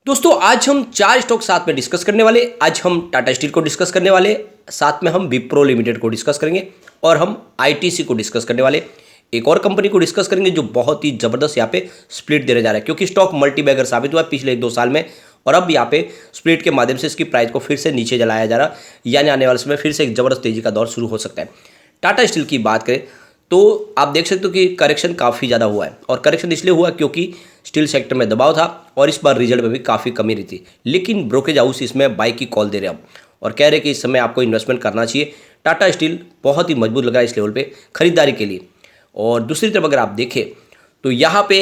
दोस्तों आज हम चार स्टॉक साथ में डिस्कस करने वाले। आज हम टाटा स्टील को डिस्कस करने वाले, साथ में हम विप्रो लिमिटेड को डिस्कस करेंगे और हम आईटीसी को डिस्कस करने वाले। एक और कंपनी को डिस्कस करेंगे जो बहुत ही जबरदस्त यहाँ पे स्प्लिट देने जा रहा है, क्योंकि स्टॉक मल्टीबैगर साबित हुआ है पिछले 1-2 साल में और अब यहाँ पे स्प्लिट के माध्यम से इसकी प्राइस को फिर से नीचे जलाया जा रहा, यानी आने वाले समय फिर से एक जबरदस्त तेजी का दौर शुरू हो सकता है। टाटा स्टील की बात करें तो आप देख सकते हो कि करेक्शन काफ़ी ज़्यादा हुआ है और करेक्शन इसलिए हुआ क्योंकि स्टील सेक्टर में दबाव था और इस बार रिजल्ट में भी काफ़ी कमी रही थी, लेकिन ब्रोकरेज हाउस इसमें बाई की कॉल दे रहे हैं और कह रहे हैं कि इस समय आपको इन्वेस्टमेंट करना चाहिए। टाटा स्टील बहुत ही मजबूत लग रहा है इस लेवल पे खरीदारी के लिए। और दूसरी तरफ अगर आप देखें तो यहाँ पे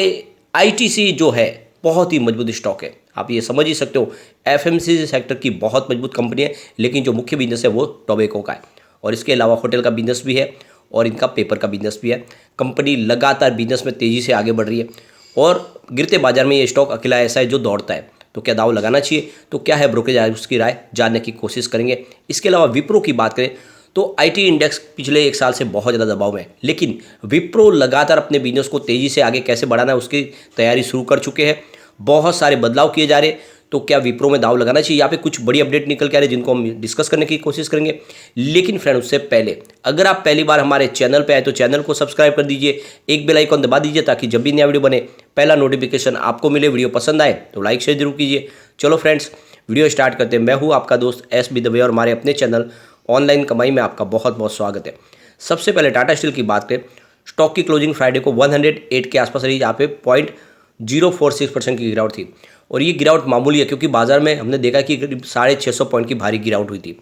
आईटीसी जो है बहुत ही मजबूत स्टॉक है, आप ये समझ ही सकते हो। एफएमसीजी सेक्टर की बहुत मजबूत कंपनी है, लेकिन जो मुख्य बिजनेस है वो टोबैको का है और इसके अलावा होटल का बिजनेस भी है और इनका पेपर का बिजनेस भी है। कंपनी लगातार बिजनेस में तेज़ी से आगे बढ़ रही है और गिरते बाजार में ये स्टॉक अकेला ऐसा है जो दौड़ता है, तो क्या दाव लगाना चाहिए, तो क्या है ब्रोकरेज हाउस की राय जानने की कोशिश करेंगे। इसके अलावा विप्रो की बात करें तो आईटी इंडेक्स पिछले 1 साल से बहुत ज़्यादा दबाव में है, लेकिन विप्रो लगातार अपने बिजनेस को तेज़ी से आगे कैसे बढ़ाना है उसकी तैयारी शुरू कर चुके हैं। बहुत सारे बदलाव किए जा रहे हैं, तो क्या विप्रो में दाव लगाना चाहिए। यहाँ पे कुछ बड़ी अपडेट निकल के आ रही है जिनको हम डिस्कस करने की कोशिश करेंगे। लेकिन फ्रेंड उससे पहले अगर आप पहली बार हमारे चैनल पे आए तो चैनल को सब्सक्राइब कर दीजिए, एक बेल आइकन दबा दीजिए ताकि जब भी नया वीडियो बने पहला नोटिफिकेशन आपको मिले। वीडियो पसंद आए तो लाइक शेयर जरूर कीजिए। चलो फ्रेंड्स वीडियो स्टार्ट करते हैं। मैं हूँ आपका दोस्त एस बी दवे और हमारे अपने चैनल ऑनलाइन कमाई में आपका बहुत बहुत स्वागत है। सबसे पहले टाटा स्टील की बात करें, स्टॉक की क्लोजिंग फ्राइडे को 108 के आसपास रही, जहाँ पे 0.046% की गिरावट थी और ये गिरावट मामूली है क्योंकि बाजार में हमने देखा कि करीब 650 पॉइंट की भारी गिरावट हुई थी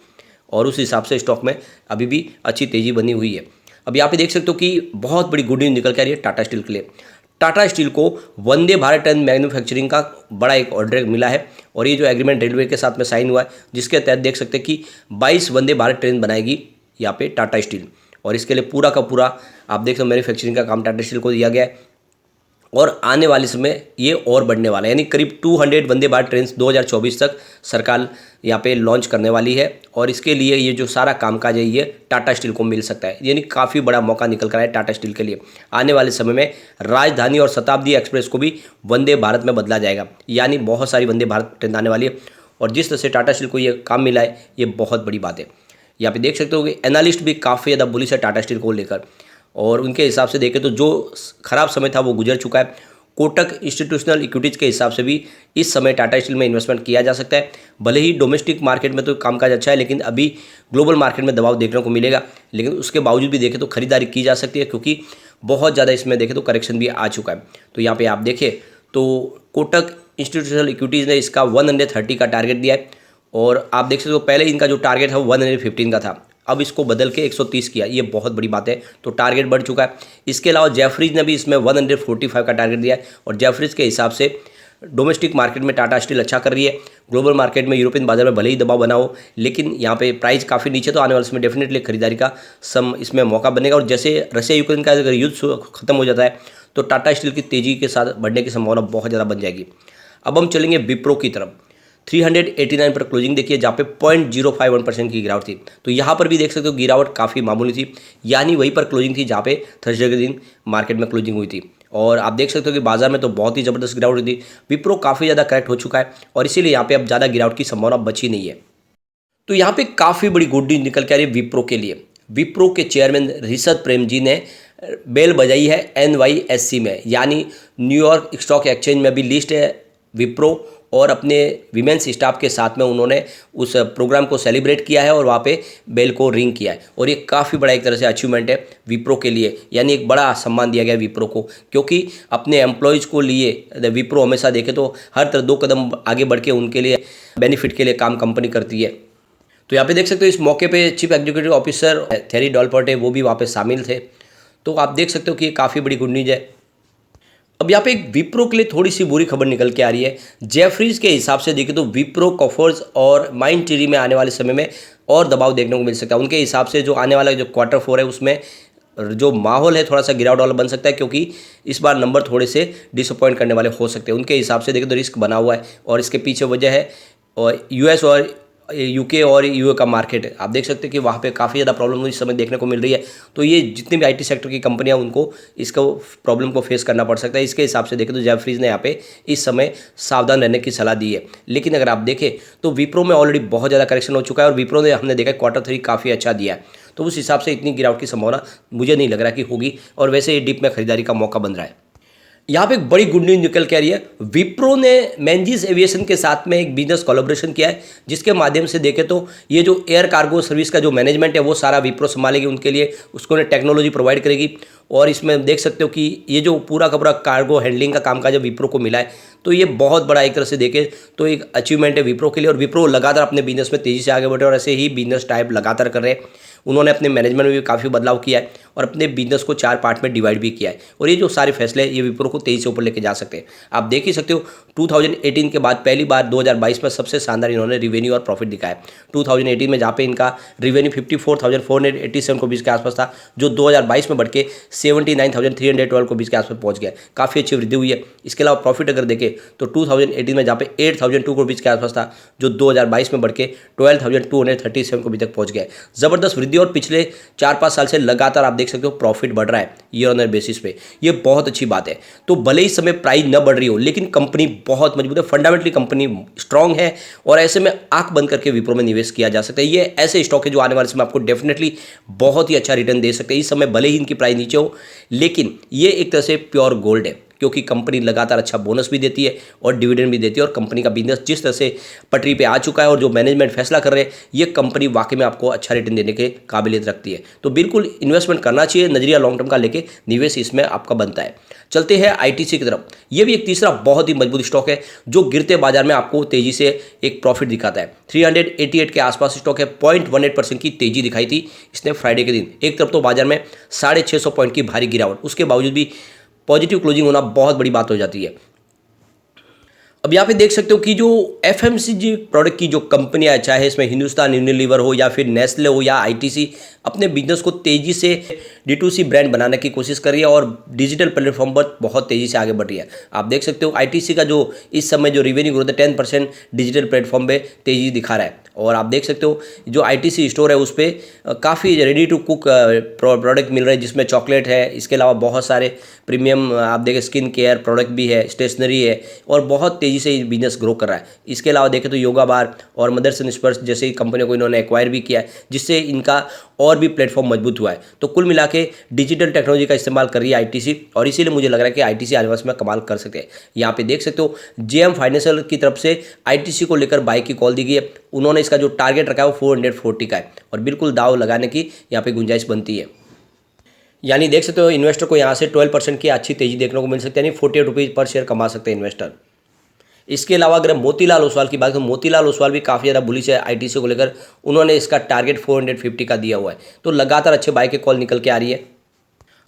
और उस हिसाब से स्टॉक में अभी भी अच्छी तेज़ी बनी हुई है। अब यहाँ पे देख सकते हो कि बहुत बड़ी गुड न्यूज़ निकल के आ रही है टाटा स्टील के लिए। टाटा स्टील को वंदे भारत ट्रेन मैन्युफैक्चरिंग का बड़ा एक ऑर्डर मिला है और ये जो एग्रीमेंट रेलवे के साथ में साइन हुआ है, जिसके तहत देख सकते हैं कि 22 वंदे भारत ट्रेन बनाएगी यहाँ पे टाटा स्टील और इसके लिए पूरा का पूरा आप देख सकते हो मैन्युफैक्चरिंग का काम टाटा स्टील को दिया गया है और आने वाले समय ये और बढ़ने वाला है, यानी करीब 200 वंदे भारत ट्रेन 2024 तक सरकार यहाँ पे लॉन्च करने वाली है और इसके लिए ये जो सारा कामकाज है ये टाटा स्टील को मिल सकता है, यानी काफ़ी बड़ा मौका निकल कर आया टाटा स्टील के लिए। आने वाले समय में राजधानी और शताब्दी एक्सप्रेस को भी वंदे भारत में बदला जाएगा, यानी बहुत सारी वंदे भारत ट्रेन आने वाली है और जिस तरह से टाटा स्टील को ये काम मिला है ये बहुत बड़ी बात है। यहाँ पे देख सकते हो कि एनालिस्ट भी काफ़ी ज़्यादा बुलिश है टाटा स्टील को लेकर और उनके हिसाब से देखें तो जो खराब समय था वो गुजर चुका है। कोटक इंस्टीट्यूशनल इक्विटीज़ के हिसाब से भी इस समय टाटा स्टील में इन्वेस्टमेंट किया जा सकता है। भले ही डोमेस्टिक मार्केट में तो कामकाज अच्छा है, लेकिन अभी ग्लोबल मार्केट में दबाव देखने को मिलेगा, लेकिन उसके बावजूद भी देखें तो खरीदारी की जा सकती है क्योंकि बहुत ज़्यादा इसमें देखें तो करेक्शन भी आ चुका है। तो यहाँ पर आप देखें तो कोटक इंस्टीट्यूशनल इक्विटीज़ ने इसका 130 का टारगेट दिया है और आप देख सकते हो पहले इनका जो टारगेट है वो 115 का था, अब इसको बदल के 130 किया, ये बहुत बड़ी बात है, तो टारगेट बढ़ चुका है। इसके अलावा जेफरीज ने भी इसमें 145 का टारगेट दिया है और जेफरीज के हिसाब से डोमेस्टिक मार्केट में टाटा स्टील अच्छा कर रही है, ग्लोबल मार्केट में यूरोपियन बाजार में भले ही दबाव बना हो, लेकिन यहाँ पे प्राइस काफ़ी नीचे, तो आने वाले समय डेफिनेटली खरीदारी का इसमें मौका बनेगा और जैसे रशिया यूक्रेन का अगर युद्ध खत्म हो जाता है तो टाटा स्टील की तेज़ी के साथ बढ़ने की संभावना बहुत ज़्यादा बन जाएगी। अब हम चलेंगे विप्रो की तरफ। 389 पर क्लोजिंग देखिए, जहाँ पे 0.051% की गिरावट थी, तो यहाँ पर भी देख सकते हो गिरावट काफ़ी मामूली थी, यानी वहीं पर क्लोजिंग थी जहाँ पे थर्सडे के दिन मार्केट में क्लोजिंग हुई थी और आप देख सकते हो कि बाजार में तो बहुत ही ज़बरदस्त गिरावट हुई थी। विप्रो काफ़ी ज़्यादा करेक्ट हो चुका है और इसीलिए यहाँ पे अब ज़्यादा गिरावट की संभावना बची नहीं है। तो यहाँ पे काफ़ी बड़ी गुड न्यूज निकल के आ रही है विप्रो के लिए। विप्रो के चेयरमैन ऋषभ प्रेम जी ने बेल बजाई है NYSE में, यानी न्यूयॉर्क स्टॉक एक्सचेंज में भी लिस्ट है विप्रो और अपने विमेंस स्टाफ के साथ में उन्होंने उस प्रोग्राम को सेलिब्रेट किया है और वहाँ पे बेल को रिंग किया है और ये काफ़ी बड़ा एक तरह से अचीवमेंट है विप्रो के लिए, यानी एक बड़ा सम्मान दिया गया विप्रो को, क्योंकि अपने एम्प्लॉयज़ को लिए विप्रो हमेशा देखे तो हर तरह 2 कदम आगे बढ़ के उनके लिए बेनिफिट के लिए काम कंपनी करती है। तो यहाँ पे देख सकते हो इस मौके पे चीफ एग्जीक्यूटिव ऑफिसर थेरी डॉलपोर्टे वो भी वहाँ पे शामिल थे, तो आप देख सकते हो कि ये काफ़ी बड़ी गुड न्यूज़ है। अब यहाँ पे एक विप्रो के लिए थोड़ी सी बुरी खबर निकल के आ रही है। जेफरीज के हिसाब से देखें तो विप्रो, कॉफर्स और माइंड ट्री में आने वाले समय में और दबाव देखने को मिल सकता है। उनके हिसाब से जो आने वाला जो Q4 है उसमें जो माहौल है थोड़ा सा गिरावट वाला बन सकता है, क्योंकि इस बार नंबर थोड़े से डिसअपॉइंट करने वाले हो सकते हैं। उनके हिसाब से देखें तो रिस्क बना हुआ है और इसके पीछे वजह है और US और यूके और यूए का मार्केट है, आप देख सकते हैं कि वहाँ पे काफ़ी ज़्यादा प्रॉब्लम इस समय देखने को मिल रही है। तो ये जितने भी आईटी सेक्टर की कंपनियां उनको इसको प्रॉब्लम को फेस करना पड़ सकता है। इसके हिसाब से देखें तो जेफरीज ने यहाँ पे इस समय सावधान रहने की सलाह दी है। लेकिन अगर आप देखें तो विप्रो में ऑलरेडी बहुत ज़्यादा करेक्शन हो चुका है और विप्रो ने हमने देखा Q3 काफ़ी अच्छा दिया है, तो उस हिसाब से इतनी गिरावट की संभावना मुझे नहीं लग रहा कि होगी और वैसे ये डिप में खरीदारी का मौका बन रहा है। यहाँ पे एक बड़ी गुड न्यूज निकल के आ रही है। विप्रो ने मेंजिस एविएशन के साथ में एक बिजनेस कोलैबोरेशन किया है, जिसके माध्यम से देखें तो ये जो एयर कार्गो सर्विस का जो मैनेजमेंट है वो सारा विप्रो संभालेगी उनके लिए, उसको टेक्नोलॉजी प्रोवाइड करेगी। और इसमें देख सकते हो कि ये जो पूरा का पूरा कार्गो हैंडलिंग का काम जब विप्रो को मिला है, तो ये बहुत बड़ा एक तरह से देखें तो एक अचीवमेंट है विप्रो के लिए। और विप्रो लगातार अपने बिजनेस में तेज़ी से आगे बढ़े और ऐसे ही बिजनेस टाइप लगातार कर रहे हैं। उन्होंने अपने मैनेजमेंट में भी काफ़ी बदलाव किया है और अपने बिजनेस को 4 पार्ट में डिवाइड भी किया है। और ये जो सारे फैसले ये विप्रो को तेज़ी से ऊपर लेके जा सकते हैं। आप देख ही सकते हो 2018 के बाद पहली बार 2022 में सबसे शानदार इन्होंने रिवेन्यू और प्रॉफिट दिखाया। 2018 में जहाँ पे इनका रिवेन्यू 54,487 करोड़ के आसपास था, जो 2022 में बढ़ के 79,312 करोड़ के आसपास पहुँच गया। काफ़ी अच्छी वृद्धि हुई है। इसके अलावा प्रॉफिट अगर देखें तो 2018 में जहाँ पे 8,002 करोड़ के आसपास था, जो 2022 में बढ़ के 12,237 करोड़ तक पहुँच गया। ज़बरदस्त वृद्धि और पिछले 4-5 साल से लगातार आप देख सकते हो प्रॉफिट बढ़ रहा है ईयर ऑन ईयर बेसिस पे। ये बहुत अच्छी बात है। तो भले ही समय प्राइस न बढ़ रही हो, लेकिन कंपनी बहुत मजबूत है, फंडामेंटली कंपनी स्ट्रांग है और ऐसे में आंख बंद करके विप्रो में निवेश किया जा सकता है। ये ऐसे स्टॉक है जो आने वाले समय आपको डेफिनेटली बहुत ही अच्छा रिटर्न दे सकते हैं। इस समय भले ही इनकी प्राइस नीचे हो, लेकिन ये एक तरह से प्योर गोल्ड है, क्योंकि कंपनी लगातार अच्छा बोनस भी देती है और डिविडेंड भी देती है और कंपनी का बिजनेस जिस तरह से पटरी पे आ चुका है और जो मैनेजमेंट फैसला कर रहे हैं, ये कंपनी वाकई में आपको अच्छा रिटर्न देने के काबिलियत रखती है। तो बिल्कुल इन्वेस्टमेंट करना चाहिए, नजरिया लॉन्ग टर्म का लेके निवेश इसमें आपका बनता है। चलते हैं आईटीसी की तरफ। ये भी एक तीसरा बहुत ही मजबूत स्टॉक है जो गिरते बाजार में आपको तेजी से एक प्रॉफिट दिखाता है। 388 के आसपास स्टॉक है, 0.18% की तेजी दिखाई थी इसने फ्राइडे के दिन। एक तरफ तो बाजार में 650 पॉइंट की भारी गिरावट, उसके बावजूद भी पॉजिटिव क्लोजिंग होना बहुत बड़ी बात हो जाती है। अब यहाँ पे देख सकते हो कि जो एफएमसीजी प्रोडक्ट की जो कंपनियां, चाहे इसमें हिंदुस्तान यूनिलीवर हो या फिर नेस्ले हो या आईटीसी, अपने बिजनेस को तेजी से D2C ब्रांड बनाने की कोशिश कर रही है और डिजिटल प्लेटफॉर्म पर बहुत तेजी से आगे बढ़ रही है। आप देख सकते हो आईटीसी का जो इस समय जो रिवेन्यू ग्रोथ है 10% डिजिटल प्लेटफॉर्म पे तेजी दिखा रहा है। और आप देख सकते हो जो आईटीसी स्टोर है उस पर काफ़ी रेडी टू कुक प्रोडक्ट मिल रहे हैं, जिसमें चॉकलेट है, इसके अलावा बहुत सारे प्रीमियम आप देखें स्किन केयर प्रोडक्ट भी है, स्टेशनरी है और बहुत तेज़ी से बिजनेस ग्रो कर रहा है। इसके अलावा देखें तो योगा बार और मदरसन स्पर्श जैसे कंपनियों को इन्होंने एक्वायर भी किया है, जिससे इनका और भी प्लेटफॉर्म मजबूत हुआ है। तो कुल मिला के डिजिटल टेक्नोलॉजी का इस्तेमाल कर रही है आईटीसी और इसीलिए मुझे लग रहा है कि आईटीसी आने वाले समय कमाल कर सकते हैं। यहाँ पे देख सकते हो जेएम फाइनेंशियल की तरफ से आईटीसी को लेकर बाई की कॉल दी गई है। उन्होंने इसका जो टारगेट रखा है वो 440 का है और बिल्कुल दाव लगाने की यहाँ पे गुंजाइश बनती है। यानी देख सकते हो इन्वेस्टर को यहाँ से 12% की अच्छी तेजी देखने को मिल सकती है, यानी 48 रुपीज़ पर शेयर कमा सकते हैं इन्वेस्टर। इसके अलावा अगर मोतीलाल ओसवाल की बात करें, मोतीलाल ओसवाल भी काफ़ी ज़्यादा बुलिश है आईटीसी को लेकर। उन्होंने इसका टारगेट 450 का दिया हुआ है, तो लगातार अच्छे बाय के कॉल निकल के आ रही है।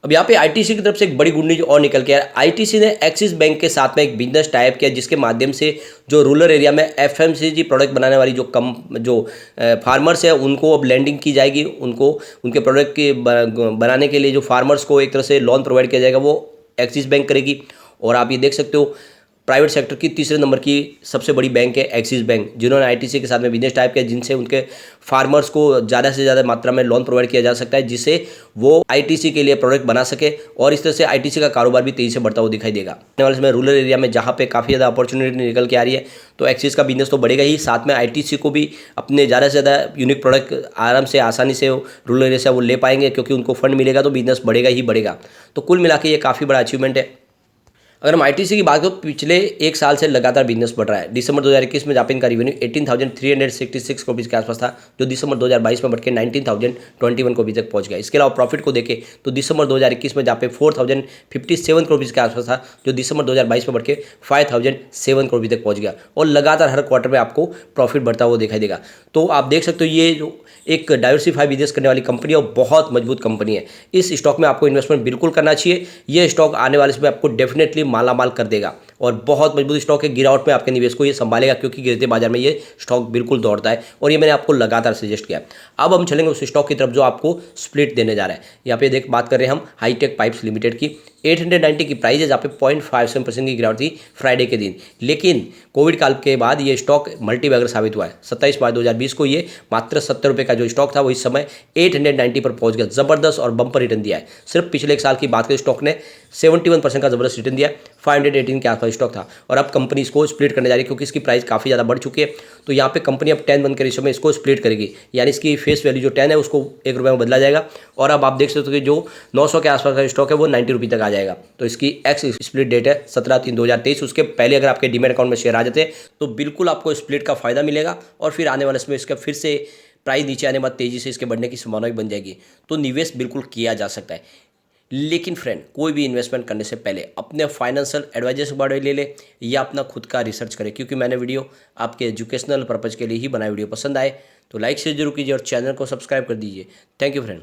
अब यहाँ पे आईटीसी की तरफ से एक बड़ी गुड न्यूज और निकल के आया। आईटीसी ने एक्सिस बैंक के साथ में एक बिजनेस टाइप किया, जिसके माध्यम से जो रूरल एरिया में एफएमसीजी प्रोडक्ट बनाने वाली जो फार्मर्स है उनको अब लैंडिंग की जाएगी। उनको उनके प्रोडक्ट के बनाने के लिए जो फार्मर्स को एक तरह से लोन प्रोवाइड किया जाएगा वो एक्सिस बैंक करेगी। और आप ये देख सकते हो प्राइवेट सेक्टर की तीसरे नंबर की सबसे बड़ी बैंक है एक्सिस बैंक, जिन्होंने आईटीसी के साथ में बिजनेस टाइप किया, जिनसे उनके फार्मर्स को ज़्यादा से ज़्यादा मात्रा में लोन प्रोवाइड किया जा सकता है, जिससे वो आईटीसी के लिए प्रोडक्ट बना सके और इस तरह से आईटीसी का कारोबार भी तेज़ी से बढ़ता हुआ दिखाई देगा। आने वाले समय रूरल एरिया में जहाँ पे काफ़ी ज़्यादा अपॉर्चुनिटी निकल के आ रही है, तो एक्सिस का बिजनेस तो बढ़ेगा ही, साथ में आईटीसी को भी अपने ज़्यादा से ज़्यादा यूनिक प्रोडक्ट आराम से आसानी से रूरल एरिया से वो ले पाएंगे, क्योंकि उनको फंड मिलेगा तो बिजनेस बढ़ेगा ही बढ़ेगा। तो कुल मिला के ये काफ़ी बड़ा अचीवमेंट है। अगर हम आईटीसी की बात करें तो पिछले एक साल से लगातार बिजनेस बढ़ रहा है। दिसंबर 2021 में जहाँ पे इनका रेवेन्यू 18,366 करोड़ के आसपास था, जो दिसंबर 2022 में बढ़ के 19,021 करोड़ तक पहुंच गया। इसके अलावा प्रॉफिट को देखें तो दिसंबर 2021 में जहाँ पे 4,057 करोड़ के आसपास था, जो दिसंबर 2022 में बढ़ के 5,007 करोड़ तक पहुँच गया और लगातार हर क्वार्टर में आपको प्रॉफिट बढ़ता हुआ दिखाई देगा। तो आप देख सकते हो ये जो एक डाइवर्सिफाई बिजनेस करने वाली कंपनी है और बहुत मजबूत कंपनी है। इस स्टॉक में आपको इन्वेस्टमेंट बिल्कुल करना चाहिए। ये स्टॉक आने वाले समय आपको डेफिनेटली मालामाल कर देगा। और बहुत मजबूत स्टॉक है। गिरावट में आपके निवेश को ये संभालेगा, क्योंकि गिरते बाजार में ये स्टॉक बिल्कुल दौड़ता है और ये मैंने आपको लगातार सजेस्ट किया है। अब हम चलेंगे उस स्टॉक की तरफ जो आपको स्प्लिट देने जा रहा है। यहाँ पे बात कर रहे हैं हम हाईटेक पाइप्स लिमिटेड की। 890 की प्राइस है, जहाँ पे 0.57% की गिरावट थी फ्राइडे के दिन, लेकिन कोविड काल के बाद ये स्टॉक मल्टीबैगर साबित हुआ है। 27 मार्च 2020 को ये मात्र 70 रुपये का जो स्टॉक था वो इस समय 890 पर पहुंच गया। जबरदस्त और बम्पर रिटर्न दिया है। सिर्फ पिछले एक साल की बात करें, स्टॉक ने 71% का जबरदस्त रिटर्न दिया। 518 के आसपास स्टॉक था और अब कंपनी इसको स्प्लिट करने जा रही है, क्योंकि इसकी प्राइस काफ़ी ज़्यादा बढ़ चुकी है। तो यहाँ पे कंपनी अब 10:1 के रेशियो में इसको स्प्लिट करेगी, यानी इसकी फेस वैल्यू जो 10 है उसको ₹1 में बदला जाएगा। और अब आप देख सकते हो कि जो 900 के आसपास का स्टॉक है वो 90 रुपये तक आ जाएगा। तो इसकी एक्स स्प्लिट डेट है 17/3/2023। उसके पहले अगर आपके डीमैट अकाउंट में शेयर आ जाते हैं तो बिल्कुल आपको स्प्लिट का फायदा मिलेगा और फिर आने वाले समय इसका फिर से प्राइस नीचे आने के बाद तेज़ी से इसके बढ़ने की संभावना भी बन जाएगी। तो निवेश बिल्कुल किया जा सकता है, लेकिन फ्रेंड कोई भी इन्वेस्टमेंट करने से पहले अपने फाइनेंशियल एडवाइजर से बारे ले ले या अपना खुद का रिसर्च करें, क्योंकि मैंने वीडियो आपके एजुकेशनल पर्पज़ के लिए ही बनाई। वीडियो पसंद आए तो लाइक शेयर जरूर कीजिए और चैनल को सब्सक्राइब कर दीजिए। Thank you friend.